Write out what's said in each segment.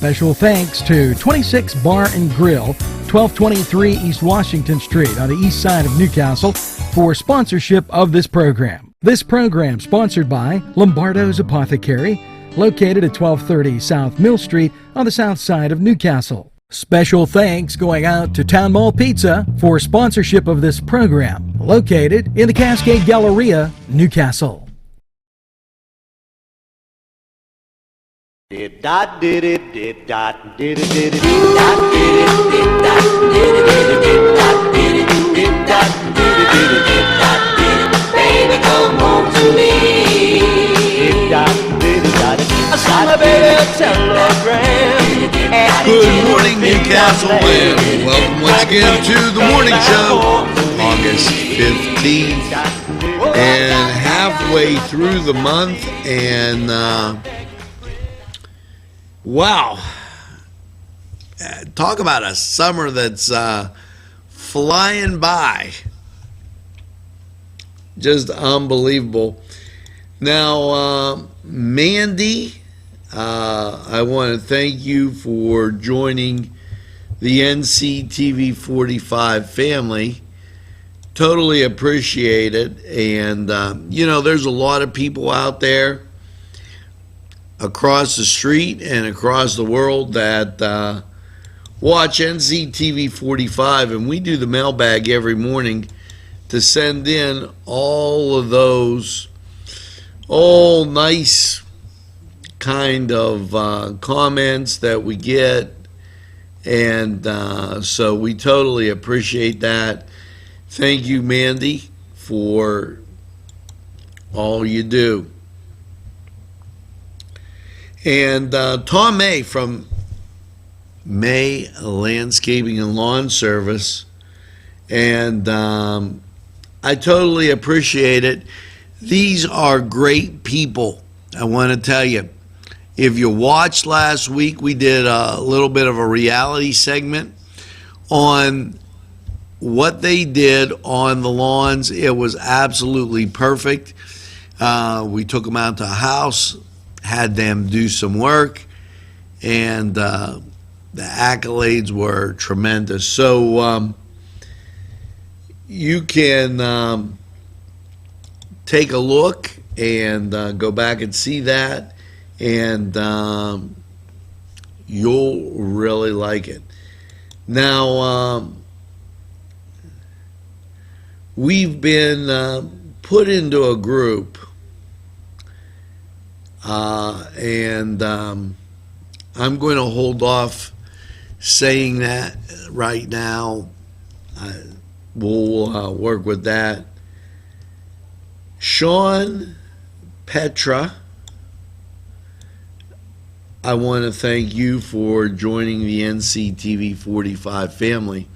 Special thanks to 26 Bar and Grill, 1223 East Washington Street on the east side of Newcastle for sponsorship of this program. This program sponsored by Lombardo's Apothecary, located at 1230 South Mill Street on the south side of Newcastle. Special thanks going out to Town Mall Pizza for sponsorship of this program, located in the Cascade Galleria, Newcastle. Did dot did it did dot did it did it did dot did it did dot did it did it did dot did it did dot did it did it did dot did it. Baby, come home to me. Did dot did it dot. I saw my baby a telegram. Good morning, Newcastle, and welcome once again to the morning show, August 15th, and halfway through the month, and wow, talk about a summer that's flying by. Just unbelievable. Now, Mandy, I want to thank you for joining the NCTV45 family. Totally appreciate it. And, there's a lot of people out there across the street and across the world that watch NCTV45, and we do the mailbag every morning to send in all of those nice kind of comments that we get, and so we totally appreciate that. Thank you, Mandy, for all you do. And Tom May from May Landscaping and Lawn Service, and I totally appreciate it. These are great people, I want to tell you. If you watched last week, we did a little bit of a reality segment on what they did on the lawns. It was absolutely perfect. We took them out to a house, had them do some work, and the accolades were tremendous. So you can take a look and go back and see that, and you'll really like it. Now, we've been put into a group, and I'm going to hold off saying that right now. We'll work with that. Sean Petra, I want to thank you for joining the NCTV45 family.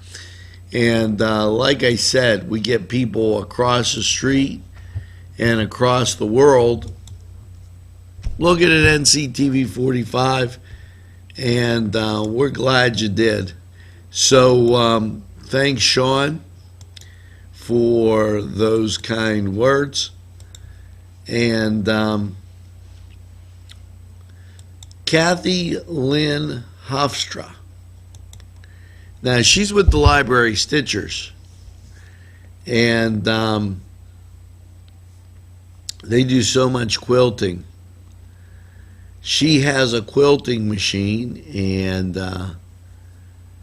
And like I said, we get people across the street and across the world looking at NCTV45, and we're glad you did. So thanks, Sean, for those kind words. And Kathy Lynn Hofstra. Now, she's with the Library Stitchers, and they do so much quilting. She has a quilting machine, and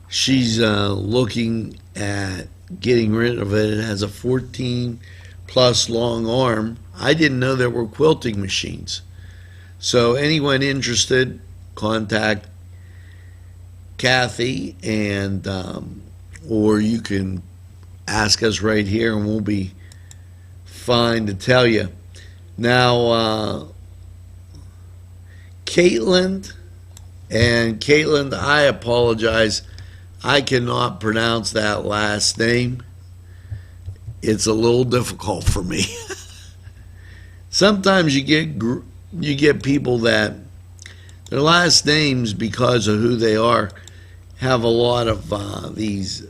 she's looking at getting rid of it. It has a 14-plus long arm. I didn't know there were quilting machines. So anyone interested, contact Kathy, and or you can ask us right here, and we'll be fine to tell you. Now, Caitlin, I apologize. I cannot pronounce that last name. It's a little difficult for me. Sometimes you get people that their last names, because of who they are, have a lot of these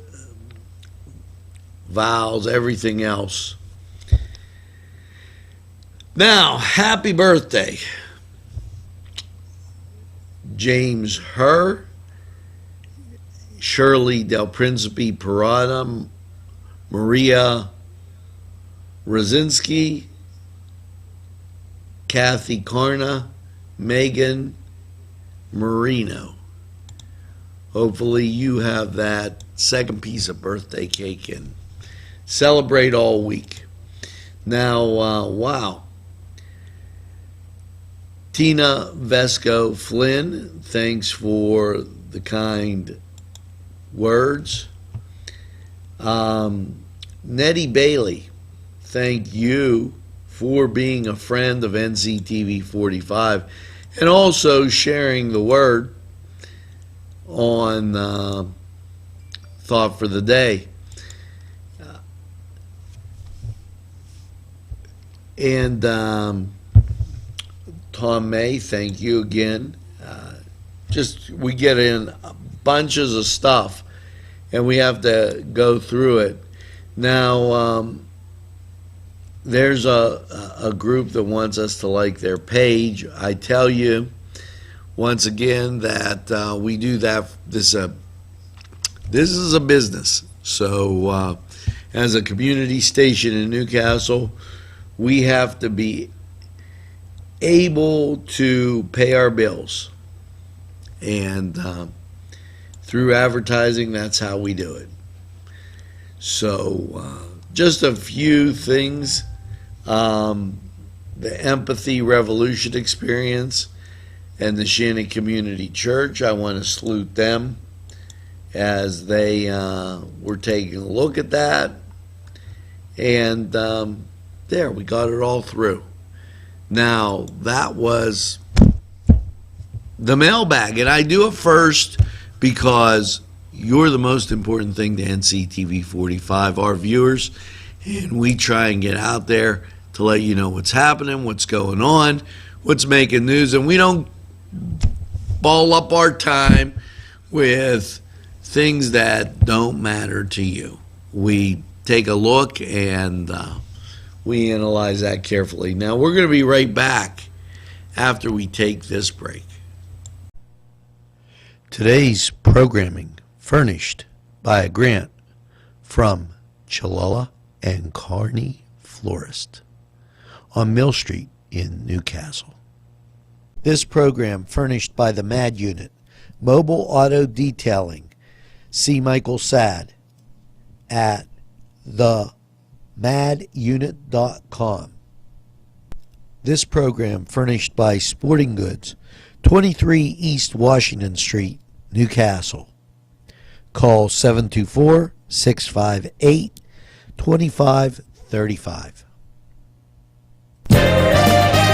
vowels, everything else. Now, happy birthday, James Herr, Shirley Del Principe Parada, Maria Rosinski, Kathy Karna, Megan Marino. Hopefully you have that second piece of birthday cake and celebrate all week. Now, wow. Tina Vesco Flynn, thanks for the kind words. Nettie Bailey, thank you for being a friend of NCTV45 and also sharing the word on Thought for the Day. And Tom May, thank you again. We get in bunches of stuff and we have to go through it. Now, there's a group that wants us to like their page. I tell you, once again, that we do that. This is a business. So, as a community station in Newcastle, we have to be able to pay our bills. And through advertising, that's how we do it. So, just a few things. The Empathy Revolution experience and the Shannon Community Church, I want to salute them as they were taking a look at that. And there, we got it all through. Now, that was the mailbag. And I do it first because you're the most important thing to NCTV45, our viewers. And we try and get out there to let you know what's happening, what's going on, what's making news. And we don't ball up our time with things that don't matter to you. We take a look and we analyze that carefully. Now, we're going to be right back after we take this break. Today's programming furnished by a grant from Chalala and Carney Florist on Mill Street in Newcastle. This program furnished by the MAD Unit, Mobile Auto Detailing. See Michael Sad at themadunit.com. This program furnished by Sporting Goods, 23 East Washington Street, Newcastle. Call 724-658-2535.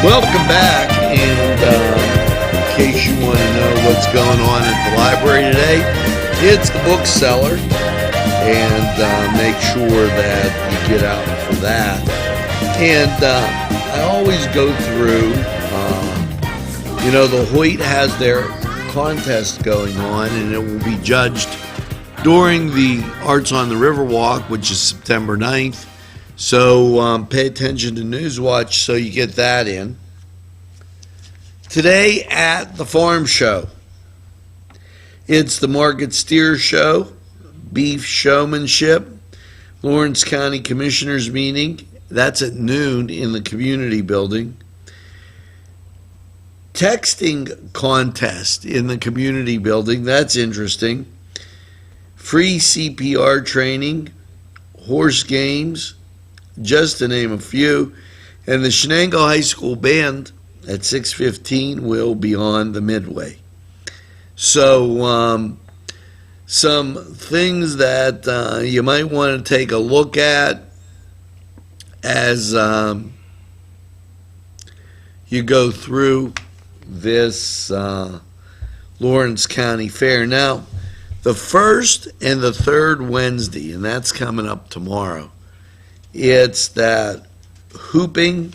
Welcome back, and in case you want to know what's going on at the library today, it's the bookseller, and make sure that you get out for that. And I always go through, the Hoyt has their contest going on, and it will be judged during the Arts on the Riverwalk, which is September 9th. So pay attention to Newswatch so you get that in. Today at the Farm Show, it's the Market Steer Show, Beef Showmanship, Lawrence County Commissioners Meeting. That's at noon in the community building. Texting contest in the community building. That's interesting. Free CPR training, horse games, just to name a few. And the Shenango High School Band at 6:15 will be on the Midway. So some things that you might want to take a look at as you go through this Lawrence County Fair. Now, the first and the third Wednesday, and that's coming up tomorrow, it's that hooping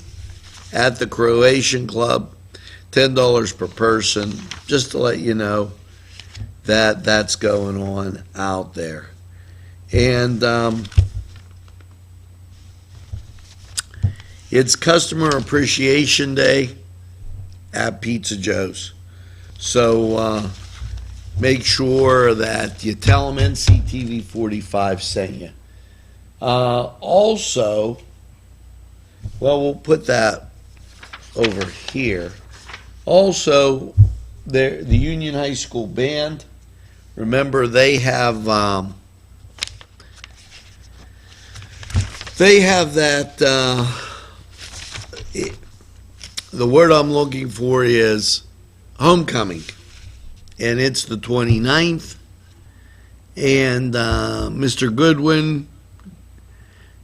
at the Croatian Club, $10 per person, just to let you know that that's going on out there. And it's Customer Appreciation Day at Pizza Joe's. So make sure that you tell them NCTV45 sent you. Also, well, we'll put that over here. Also, the Union High School Band, remember they have that, the word I'm looking for is homecoming, and it's the 29th, and Mr. Goodwin,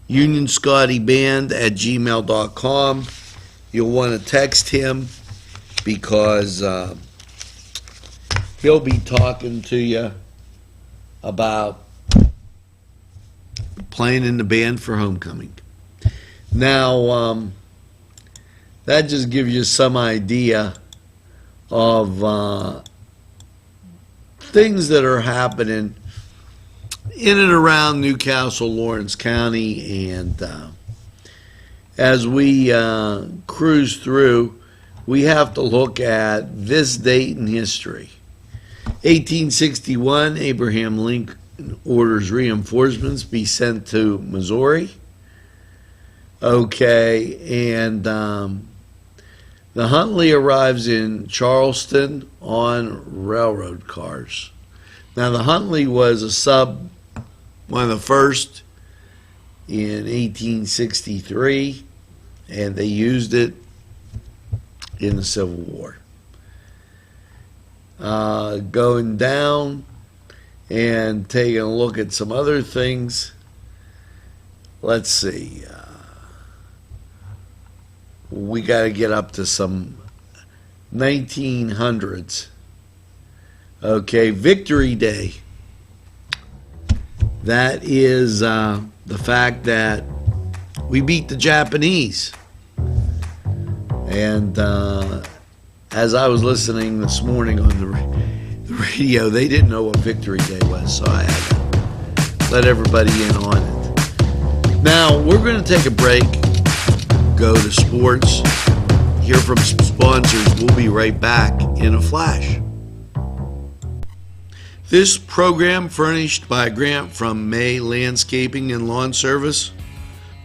Union Scotty Band at gmail.com. You'll want to text him because he'll be talking to you about playing in the band for homecoming. Now, that just gives you some idea of things that are happening in and around Newcastle, Lawrence County, and as we cruise through, we have to look at this date in history. 1861, Abraham Lincoln orders reinforcements be sent to Missouri. Okay, and the Huntley arrives in Charleston on railroad cars. Now, the Huntley was a sub, one of the first in 1863, and they used it in the Civil War. Going down and taking a look at some other things. Let's see. We got to get up to some 1900s. Okay, Victory Day. That is the fact that we beat the Japanese. And as I was listening this morning on the radio, they didn't know what Victory Day was, so I had to let everybody in on it. Now, we're going to take a break, go to sports, hear from some sponsors. We'll be right back in a flash. This program furnished by a grant from May Landscaping and Lawn Service.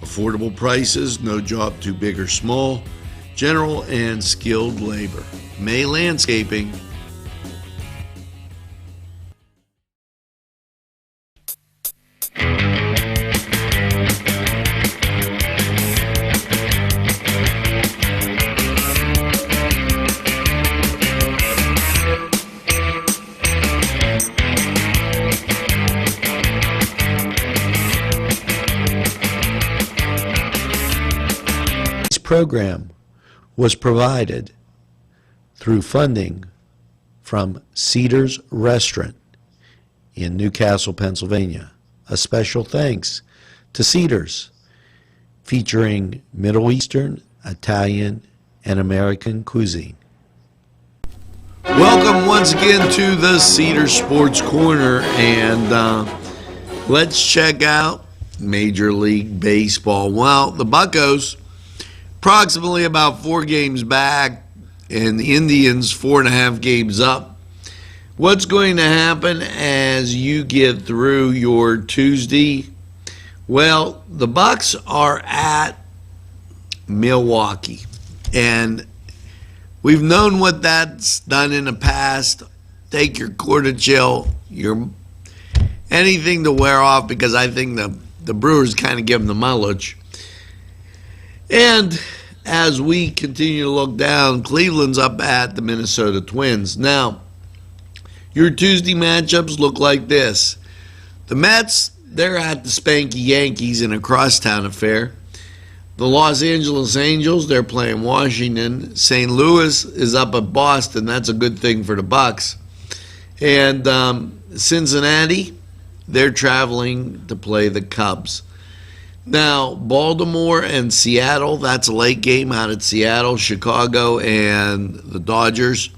Affordable prices, no job too big or small, general and skilled labor. May Landscaping. Program was provided through funding from Cedars Restaurant in Newcastle, Pennsylvania. A special thanks to Cedars, featuring Middle Eastern, Italian, and American cuisine. Welcome once again to the Cedars Sports Corner, and let's check out Major League Baseball. Well, the Buccos approximately about 4 games back, and the Indians 4.5 games up. What's going to happen as you get through your Tuesday? Well, the Bucks are at Milwaukee, and we've known what that's done in the past. Take your quarter chill, your anything to wear off, because I think the Brewers kind of give them the mileage. And as we continue to look down, Cleveland's up at the Minnesota Twins. Now, your Tuesday matchups look like this. The Mets, they're at the Spanky Yankees in a crosstown affair. The Los Angeles Angels, they're playing Washington. St. Louis is up at Boston. That's a good thing for the Bucks. And Cincinnati, they're traveling to play the Cubs. Now, Baltimore and Seattle, that's a late game out at Seattle, Chicago, and the Dodgers.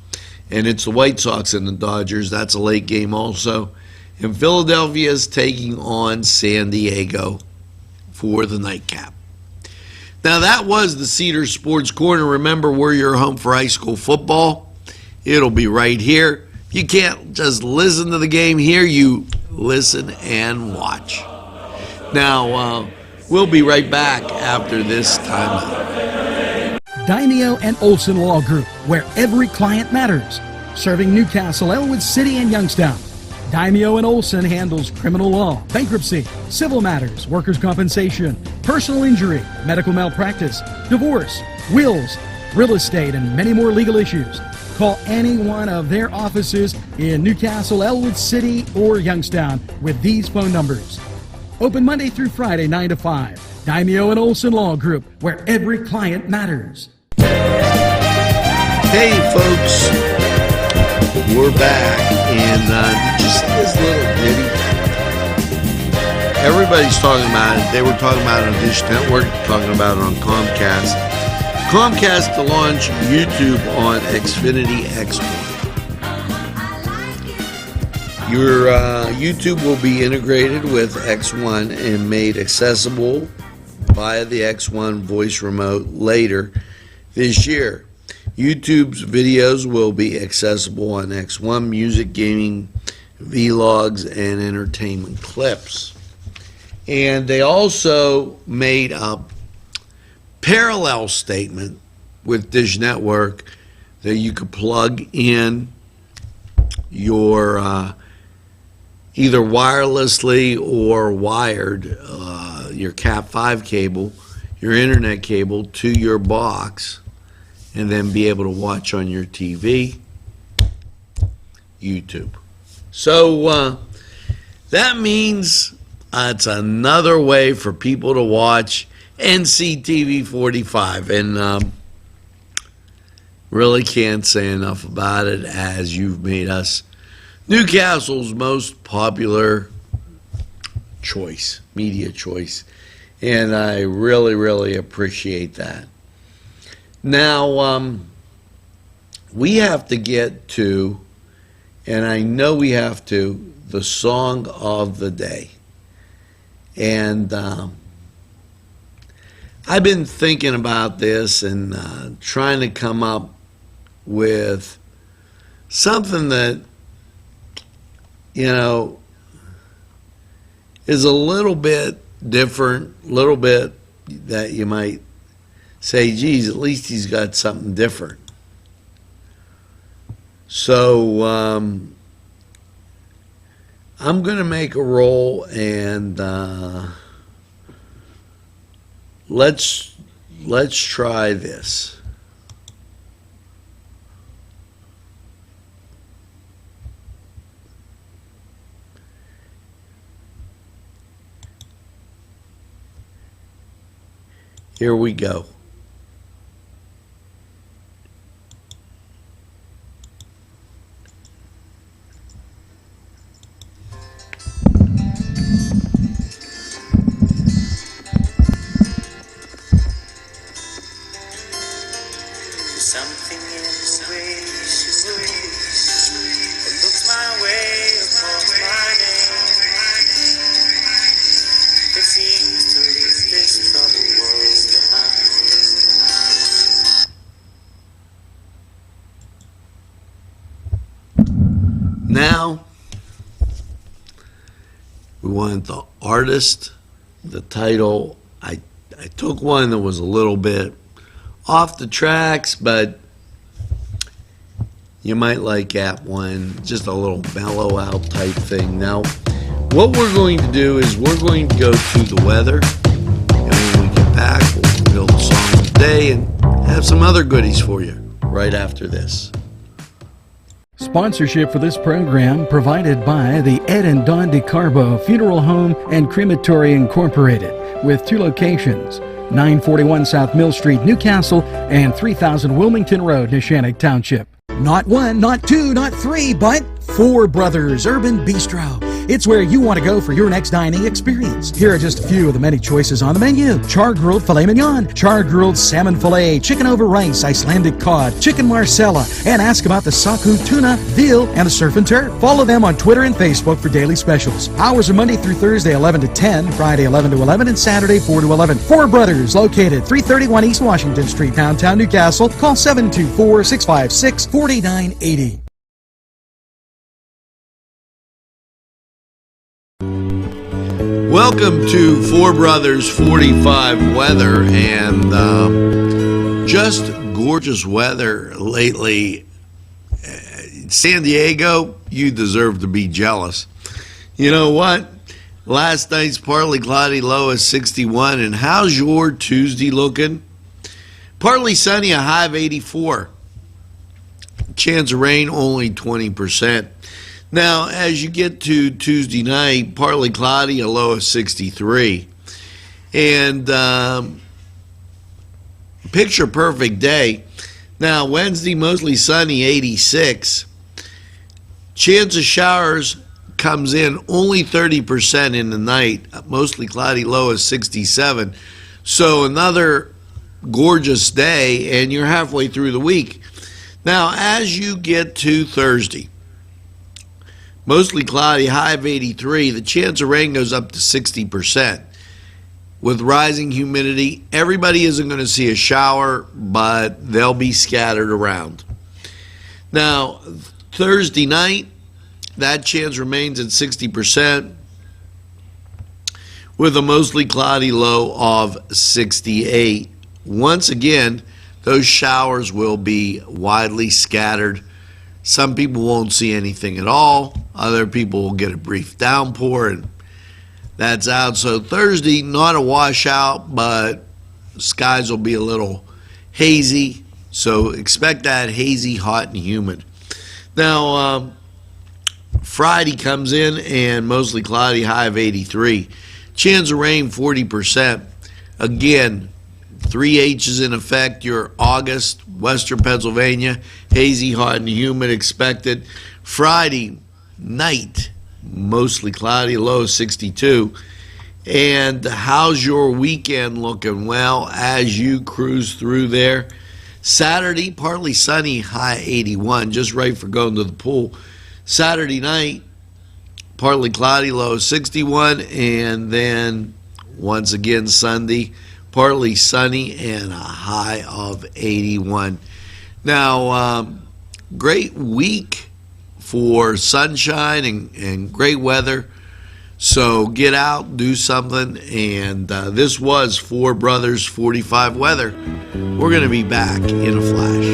And it's the White Sox and the Dodgers. That's a late game also. And Philadelphia is taking on San Diego for the nightcap. Now, that was the Cedars Sports Corner. Remember, we're your home for high school football. it'll be right here. You can't just listen to the game here, you listen and watch. Now, we'll be right back after this timeout. Daimio and Olson Law Group, where every client matters. Serving Newcastle, Elwood City, and Youngstown. Daimio and Olson handles criminal law, bankruptcy, civil matters, workers' compensation, personal injury, medical malpractice, divorce, wills, real estate, and many more legal issues. Call any one of their offices in Newcastle, Elwood City, or Youngstown with these phone numbers. Open Monday through Friday, 9 to 5. Daimio and Olson Law Group, where every client matters. Hey, folks, we're back, and just this little ditty. Everybody's talking about it. They were talking about it on Dish Network, talking about it on Comcast. Comcast to launch YouTube on Xfinity X1. Your YouTube will be integrated with X1 and made accessible via the X1 voice remote later this year. YouTube's videos will be accessible on X1 music, gaming, vlogs, and entertainment clips. And they also made a parallel statement with Dish Network that you could plug in your either wirelessly or wired your Cat5 cable, your internet cable, to your box, and then be able to watch on your TV YouTube. So that means it's another way for people to watch NCTV45, and really can't say enough about it, as you've made us Newcastle's most popular choice, media choice, and I really, really appreciate that. Now, we have to get to, and I know we have to, the song of the day. And I've been thinking about this and trying to come up with something that, you know, is a little bit different, a little bit that you might say, geez, at least he's got something different. So I'm going to make a roll, and let's try this. Here we go. Something in the way she moves, it looks my way, it calls my name. It seems to leave this troubled world behind. Now, we want the artist, the title. I took one that was a little bit off the tracks, but you might like that one, just a little mellow out type thing. Now, what we're going to do is we're going to go to the weather, and when we get back, we'll build the song of the day and have some other goodies for you right after this. Sponsorship for this program provided by the Ed and Don DeCarbo Funeral Home and Crematory Incorporated, with 2 locations, 941 South Mill Street, Newcastle, and 3000 Wilmington Road, Neshannock Township. Not 1, not 2, not 3, but 4 Brothers Urban Bistro. It's where you want to go for your next dining experience. Here are just a few of the many choices on the menu. Char-grilled filet mignon, char-grilled salmon filet, chicken over rice, Icelandic cod, chicken marsala, and ask about the saku tuna, veal, and the surf and turf. Follow them on Twitter and Facebook for daily specials. Hours are Monday through Thursday 11 to 10, Friday 11 to 11, and Saturday 4 to 11. Four Brothers, located 331 East Washington Street, downtown Newcastle. Call 724-656-4980. Welcome to Four Brothers 45 weather, and just gorgeous weather lately. San Diego, you deserve to be jealous. You know what? Last night's partly cloudy, low is 61, and how's your Tuesday looking? Partly sunny, a high of 84. Chance of rain, only 20%. Now, as you get to Tuesday night, partly cloudy, a low of 63. And picture perfect day. Now, Wednesday, mostly sunny, 86. Chance of showers comes in only 30% in the night, mostly cloudy, low of 67. So another gorgeous day, and you're halfway through the week. Now, as you get to Thursday, mostly cloudy, high of 83. The chance of rain goes up to 60%. With rising humidity, everybody isn't going to see a shower, but they'll be scattered around. Now, Thursday night, that chance remains at 60%, with a mostly cloudy low of 68. Once again, those showers will be widely scattered. Some people won't see anything at all. Other people will get a brief downpour, and that's out. So Thursday, not a washout, but skies will be a little hazy. So expect that hazy, hot, and humid. Now, Friday comes in and mostly cloudy, high of 83. Chance of rain, 40%. Again, 3 H's in effect. Your August, Western Pennsylvania, hazy, hot, and humid expected. Friday night, mostly cloudy, low 62. And how's your weekend looking? Well, as you cruise through there, Saturday, partly sunny, high 81, just right for going to the pool. Saturday night, partly cloudy, low 61. And then once again, Sunday, partly sunny and a high of 81. Now, great week for sunshine and great weather. So get out, do something. And this was Four Brothers 45 weather. We're going to be back in a flash.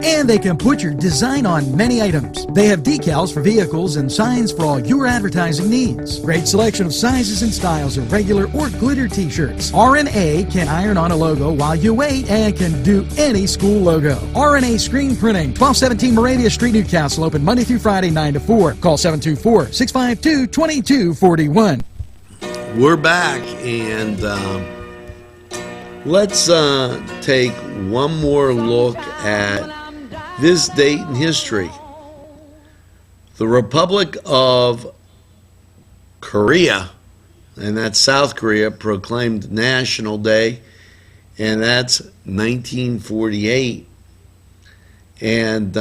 And they can put your design on many items. They have decals for vehicles and signs for all your advertising needs. Great selection of sizes and styles of regular or glitter t-shirts. R&A can iron on a logo while you wait and can do any school logo. R&A Screen Printing, 1217 Moravia Street, Newcastle, open Monday through Friday, 9 to 4. Call 724-652-2241. We're back, and let's take one more look at this date in history. The Republic of Korea, and that's South Korea, proclaimed National Day, and that's 1948. And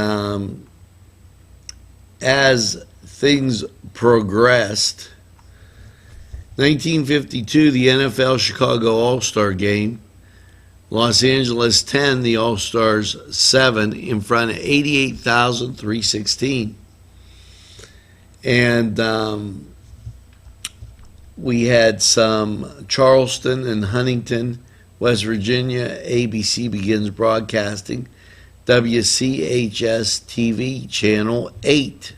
as things progressed, 1952, the NFL Chicago All-Star Game, Los Angeles 10, the All-Stars 7, in front of 88,316. And we had some Charleston and Huntington, West Virginia. ABC begins broadcasting. WCHS TV, Channel 8.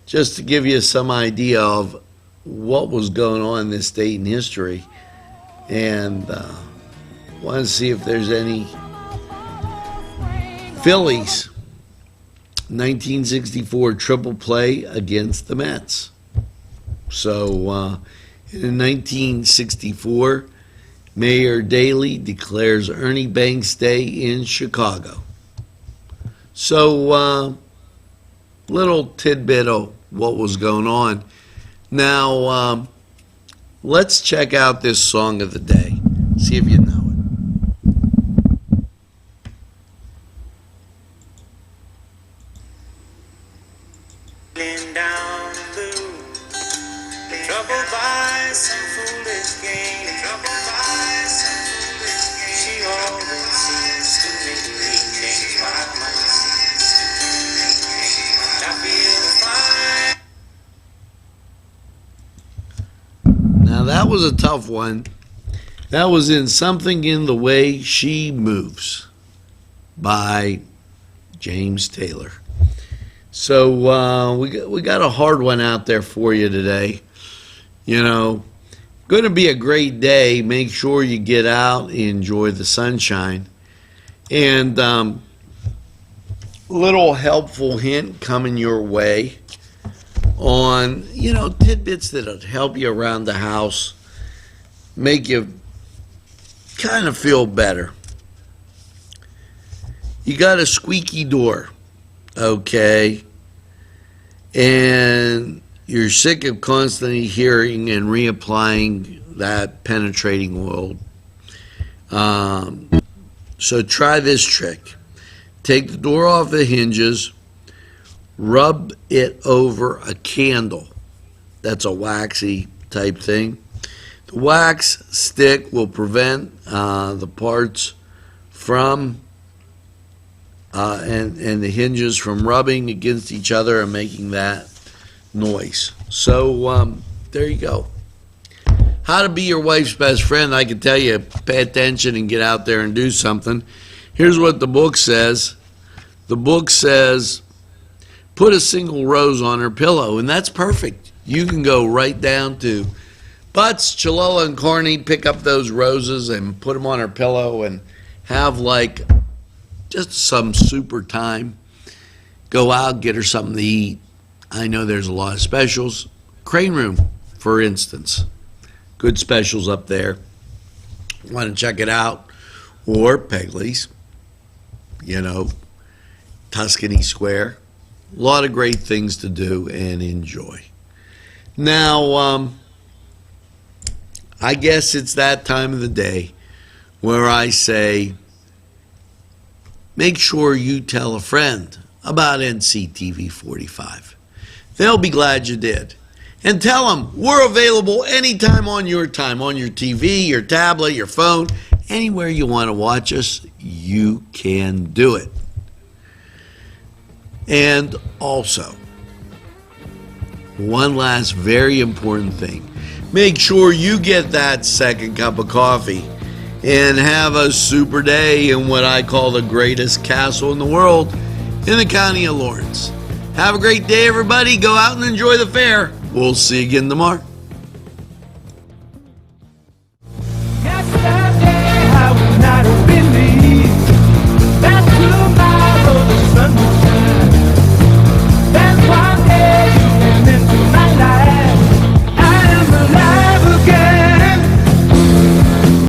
Just to give you some idea of what was going on in this date in history. And want to see if there's any Phillies 1964 triple play against the Mets. So in 1964, Mayor Daley declares Ernie Banks Day in Chicago. So little tidbit of what was going on. Now, let's check out this song of the day. See if you know it. Down the road, troubled by some foolish game. She always seems to make me change my mind. I feel fine. Now, that was a tough one. That was in Something in the Way She Moves by James Taylor. So we got a hard one out there for you today. You know, going to be a great day. Make sure you get out, enjoy the sunshine. And little helpful hint coming your way on, tidbits that'll help you around the house, make you kind of feel better. You got a squeaky door, okay? And you're sick of constantly hearing and reapplying that penetrating oil. So try this trick. Take the door off the hinges, rub it over a candle. That's a waxy type thing. The wax stick will prevent the parts from and the hinges from rubbing against each other and making that noise. So there you go. How to be your wife's best friend. I can tell you, pay attention and get out there and do something. Here's what the book says. The book says, put a single rose on her pillow, and that's perfect. You can go right down to Butts, Chihuahua, and Carney, pick up those roses and put them on her pillow and have like just some super time. Go out, get her something to eat. I know there's a lot of specials. Crane Room, for instance. Good specials up there. Want to check it out? Or Pegley's, Tuscany Square. A lot of great things to do and enjoy. Now, I guess it's that time of the day where I say, make sure you tell a friend about NCTV45. They'll be glad you did. And tell them we're available anytime on your time, on your TV, your tablet, your phone, anywhere you want to watch us, you can do it. And also, one last very important thing. Make sure you get that second cup of coffee and have a super day in what I call the greatest castle in the world in the county of Lawrence. Have a great day, everybody. Go out and enjoy the fair. We'll see you again tomorrow.